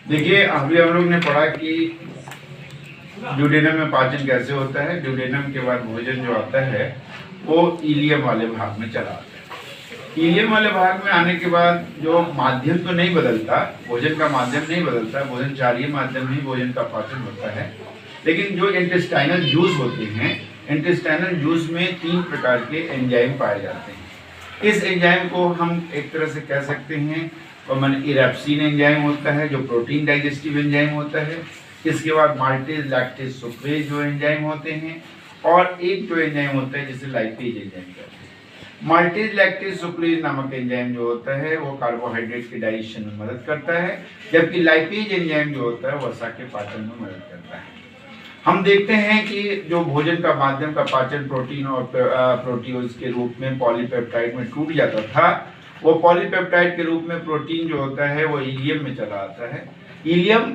देखिए, अभी हम लोग ने पढ़ा कि ड्यूडेनम में पाचन कैसे होता है। ड्यूडेनम के बाद भोजन जो आता है वो इलियम वाले भाग में चला आता है। इलियम वाले भाग में आने के बाद जो माध्यम तो नहीं बदलता, भोजन का माध्यम नहीं बदलता, भोजन क्षारीय माध्यम ही भोजन का पाचन होता है। लेकिन जो इंटेस्टाइनल जूस होते हैं, इंटेस्टाइनल जूस में 3 प्रकार के एंजाइम पाए जाते हैं। इस एंजाइम को हम एक तरह से कह सकते हैं इरेप्सिन एंजाइम होता है जो प्रोटीन डाइजेस्टिव एंजाइम होता है। इसके बाद माल्टेज लैक्टेज सुक्रेज जो एंजाइम होते हैं, और एक जो एंजाइम होता है जिसे लाइपेज एंजाइम कहते हैं। माल्टेज लैक्टेज सुक्रेज नामक एंजाइम जो होता है वो कार्बोहाइड्रेट के डाइजेशन में मदद करता है, जबकि लाइपेज एंजाइम जो होता है वसा के पाचन में मदद करता है। हम देखते हैं कि जो भोजन का माध्यम का पाचन प्रोटीन और प्रोटीज के रूप में पॉलीपेप्टाइड में टूट जाता था, वो पॉलीपेप्टाइड के रूप में प्रोटीन जो होता है वो इलियम में चला आता है। इलियम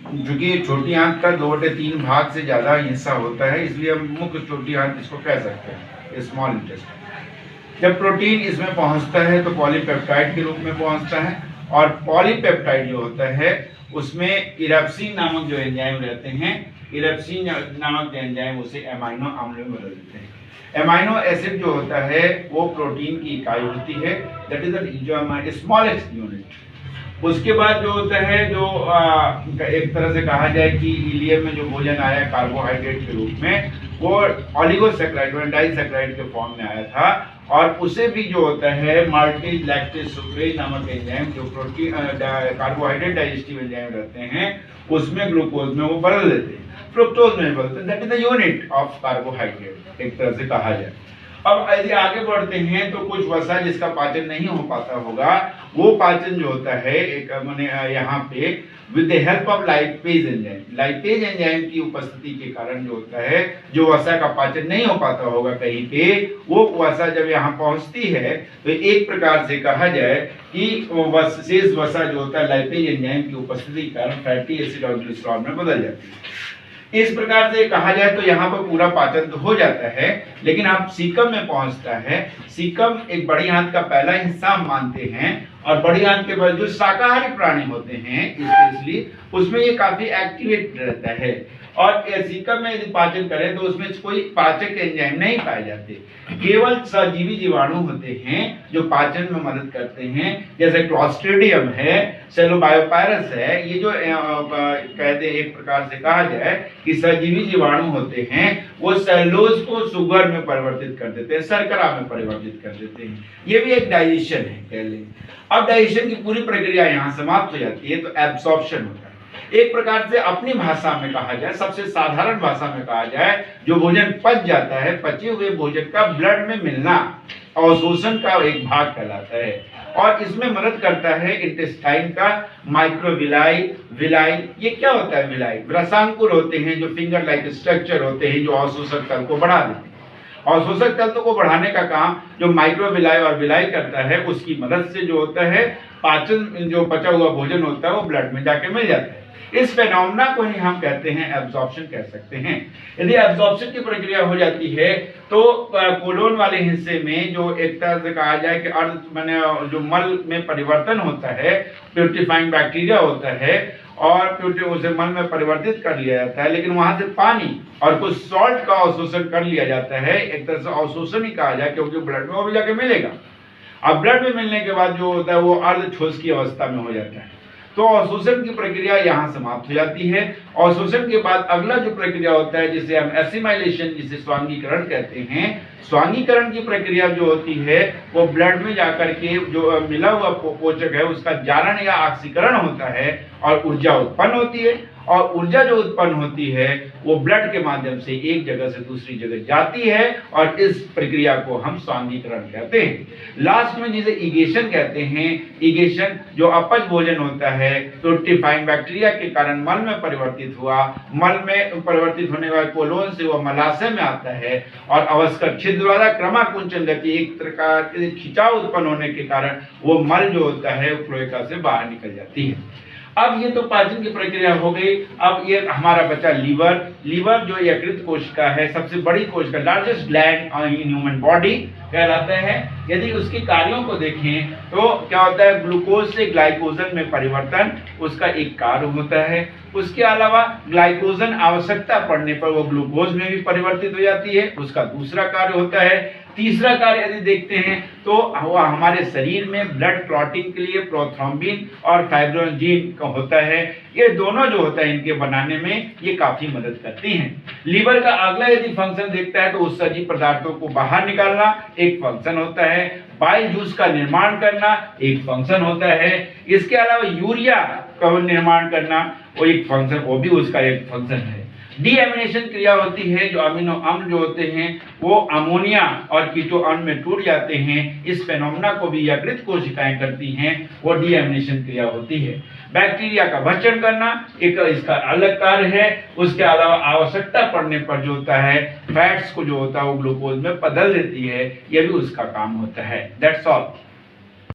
जो कि छोटी आंत का 2/3 भाग से ज्यादा हिस्सा होता है, इसलिए हम मुख्य छोटी आंत इसको कह सकते हैं, स्मॉल इंटेस्टाइन। जब प्रोटीन इसमें पहुंचता है तो पॉलीपेप्टाइड के रूप में पहुंचता है, और पॉलीपेप्टाइड जो होता है उसमें इरेप्सिन नामक जो एंजाइम रहते हैं, इरेप्सिन नामक एंजाइम उसे एमाइनो अम्ल में बदल देते हैं। एमाइनो एसिड जो होता है वो प्रोटीन की इकाई होती है, that is the smallest unit. उसके बाद जो होता है जो एक तरह से कहा जाए कि इलियम में जो भोजन आया कार्बोहाइड्रेट के रूप में, वो ऑलिगोसैकेराइड डाइसैकेराइड के फॉर्म में आया था, और उसे भी जो होता है माल्टेज लैक्टेज सुक्रेज नामक एंजाइम जो प्रोटीन कार्बोहाइड्रेट डाइजेस्टिव एंजाइम रहते हैं उसमें ग्लूकोज में वो बदल देते हैं, फ्रुक्टोज में बदलते हैं। That is the unit of carbohydrate एक तरह से कहा जाए। अब यदि आगे बढ़ते हैं तो कुछ वसा जिसका पाचन नहीं हो पाता होगा, वो पाचन जो होता है एक मैंने यहाँ पे with the help of lipase enzyme की उपस्थिति के कारण जो होता है, जो वसा का पाचन नहीं हो पाता होगा कहीं पे, वो वसा जब यहाँ पहुंचती है तो एक प्रकार से कहा जाए कि शेष वसा जो होता है लाइपेज एंजाइम की उपस्थिति के कारण फैटी एसिड और ग्लिसरॉल में बदल जाती है। इस प्रकार से कहा जाए तो यहाँ पर पूरा पाचन तो हो जाता है, लेकिन आप सीकम में पहुंचता है। सीकम एक बड़ी आंत का पहला हिस्सा हम मानते हैं, और बड़ी आंत के बाद जो शाकाहारी प्राणी होते हैं स्पेशली उसमें ये काफी एक्टिवेट रहता है, और सीकम में यदि पाचन करें तो उसमें कोई पाचक एंजाइम नहीं पाए जाते, केवल सजीवी जीवाणु होते हैं जो पाचन में मदद करते हैं, जैसे क्लॉस्ट्रिडियम है, सेलोबायोपायरस है। ये जो कहते हैं एक प्रकार से कहा जाए कि सजीवी जीवाणु होते हैं, वो सेलुलोज को शुगर में परिवर्तित कर देते हैं, शर्करा में परिवर्तित कर देते हैं। ये भी एक डाइजेशन है कह लें। अब डाइजेशन की पूरी प्रक्रिया यहाँ समाप्त हो जाती है तो एब्सॉर्प्शन होता है। एक प्रकार से अपनी भाषा में कहा जाए, सबसे साधारण भाषा में कहा जाए, जो भोजन पच जाता है, पचे हुए भोजन का ब्लड में मिलना अवशोषण का एक भाग कहलाता है, और इसमें मदद करता है इंटेस्टाइन का माइक्रोविलाई विलाई। ये क्या होता है विलाई? रसांकुर होते हैं जो फिंगर लाइक स्ट्रक्चर होते हैं जो अवशोषक तल को बढ़ा देते हैं। अवशोषक तंत्र को बढ़ाने का काम जो माइक्रोविलाई और विलाई करता है, उसकी मदद से जो होता है पाचन, जो पचा हुआ भोजन होता है वो ब्लड में जाके मिल जाता है। इस फेनोमेना को ही हम कहते हैं एब्जॉर्प्शन कह सकते हैं। यदि एब्जॉर्प्शन की प्रक्रिया हो जाती है तो कोलोन वाले हिस्से में जो एक तरह से कहा जाए कि अर्ध माने जो मल में परिवर्तन होता है, प्यूरिफाइंग बैक्टीरिया होता है, और उसे मल में परिवर्तित कर लिया जाता है, लेकिन वहां से पानी और कुछ सॉल्ट का अवशोषण कर लिया जाता है। एक तरह से अवशोषण ही कहा जाए, क्योंकि ब्लड में वो भी जाके मिलेगा। अब ब्लड में मिलने के बाद जो होता है वो अर्ध ठोस की अवस्था में हो जाता है, तो अवशोषण की प्रक्रिया यहाँ समाप्त हो जाती है। अवशोषण के बाद अगला जो प्रक्रिया होता है जिसे हम एसिमाइलेशन, जिसे स्वांगीकरण कहते हैं, स्वांगीकरण की प्रक्रिया जो होती है वो ब्लड में जाकर के जो मिला हुआ पोषक है उसका जारण या ऑक्सीकरण होता है, और ऊर्जा उत्पन्न होती है, और ऊर्जा जो उत्पन्न होती है वो ब्लड के माध्यम से एक जगह से दूसरी जगह जाती है, और इस प्रक्रिया को हम स्वांगीकरण कहते हैं। लास्ट में जिसे इगेशन कहते हैं, इगेशन जो अपच भोजन होता है प्यूरिफाइंग बैक्टीरिया के कारण मल में परिवर्तित हुआ, मल में परिवर्तित होने के बाद कोलोन से वो मलाशय में आता है, और अवस्कर छिद्र द्वारा क्रमाकुंचन गति एक प्रकार के खिंचाव उत्पन्न होने के कारण वो मल जो होता है क्लोएका से बाहर निकल जाती है। अब ये तो पाचन की प्रक्रिया हो गई। अब ये हमारा बचा लीवर। लीवर जो यकृत कोशिका है, सबसे बड़ी कोशिका, largest gland in human body कहलाता है। यदि उसके कार्यों को देखें तो क्या होता है, ग्लूकोज से ग्लाइकोजन में परिवर्तन उसका एक कार्य होता है। उसके अलावा ग्लाइकोजन आवश्यकता पड़ने पर वो ग्लूकोज में भी परिवर्तित हो जाती है, उसका दूसरा कार्य होता है। तीसरा कार्य यदि देखते हैं तो वो हमारे शरीर में ब्लड क्लॉटिंग के लिए प्रोथ्रोम्बिन और फाइब्रिनोजेन का होता है। ये दोनों जो होता है इनके बनाने में ये काफी मदद करती हैं। लीवर का अगला यदि फंक्शन देखता है तो उत्सर्जित पदार्थों को बाहर निकालना एक फंक्शन होता है। बाइल जूस का निर्माण करना एक फंक्शन होता है। इसके अलावा यूरिया का निर्माण करना वो एक फंक्शन, वो भी उसका एक फंक्शन है। डीएमिनेशन क्रिया होती है, जो अमीनो अम्ल जो होते हैं वो अमोनिया और कीटो अम्ल में टूट जाते हैं। इस फेनोमेना को भी यकृत कोशिकाएं करती हैं, वो डीएमिनेशन क्रिया होती है। बैक्टीरिया का भक्षण करना एक इसका अलग कार्य है। उसके अलावा आवश्यकता पड़ने पर जो होता है फैट्स को जो होता है वो ग्लूकोज में बदल देती है, यह भी उसका काम होता है। That's all.